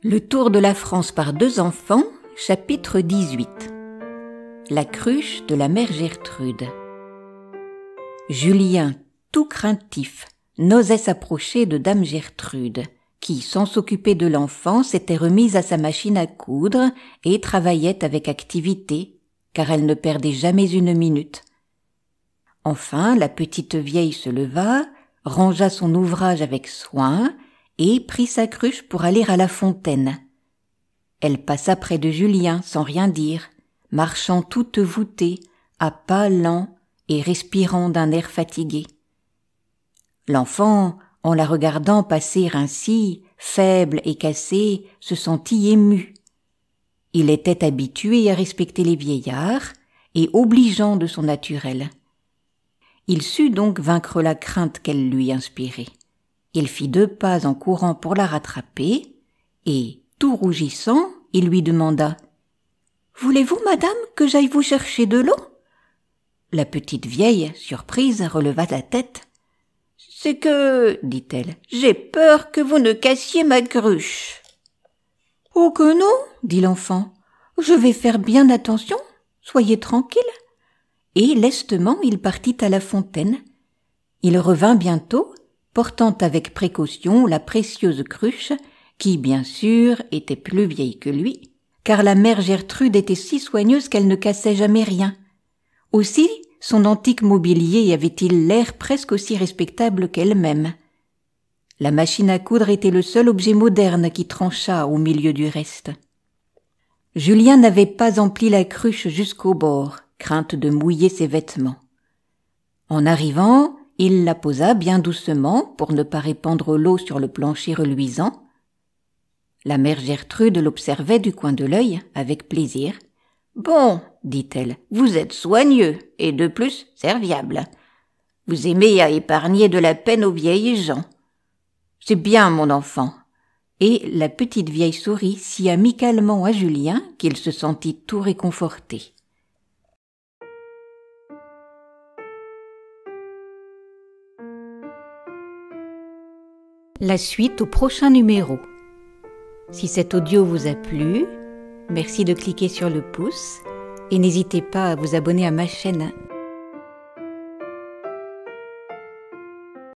Le tour de la France par 2 enfants, chapitre 18. La cruche de la mère Gertrude. Julien, tout craintif, n'osait s'approcher de dame Gertrude, qui, sans s'occuper de l'enfant, s'était remise à sa machine à coudre et travaillait avec activité, car elle ne perdait jamais une minute. Enfin, la petite vieille se leva, rangea son ouvrage avec soin et prit sa cruche pour aller à la fontaine. Elle passa près de Julien sans rien dire, marchant toute voûtée, à pas lents et respirant d'un air fatigué. L'enfant, en la regardant passer ainsi, faible et cassée, se sentit ému. Il était habitué à respecter les vieillards et obligeant de son naturel. Il sut donc vaincre la crainte qu'elle lui inspirait. Il fit 2 pas en courant pour la rattraper, et, tout rougissant, il lui demanda « Voulez-vous, madame, que j'aille vous chercher de l'eau ?» La petite vieille, surprise, releva la tête. « C'est que, dit-elle, j'ai peur que vous ne cassiez ma cruche. »« Oh que non, dit l'enfant, je vais faire bien attention, soyez tranquille. » Et lestement il partit à la fontaine. Il revint bientôt, portant avec précaution la précieuse cruche, qui, bien sûr, était plus vieille que lui, car la mère Gertrude était si soigneuse qu'elle ne cassait jamais rien. Aussi, son antique mobilier avait-il l'air presque aussi respectable qu'elle-même. La machine à coudre était le seul objet moderne qui tranchât au milieu du reste. Julien n'avait pas empli la cruche jusqu'au bord, crainte de mouiller ses vêtements. En arrivant, il la posa bien doucement pour ne pas répandre l'eau sur le plancher reluisant. La mère Gertrude l'observait du coin de l'œil avec plaisir. « Bon, dit-elle, vous êtes soigneux et de plus serviable. Vous aimez à épargner de la peine aux vieilles gens. C'est bien, mon enfant. » Et la petite vieille sourit si amicalement à Julien qu'il se sentit tout réconforté. La suite au prochain numéro. Si cet audio vous a plu, merci de cliquer sur le pouce et n'hésitez pas à vous abonner à ma chaîne.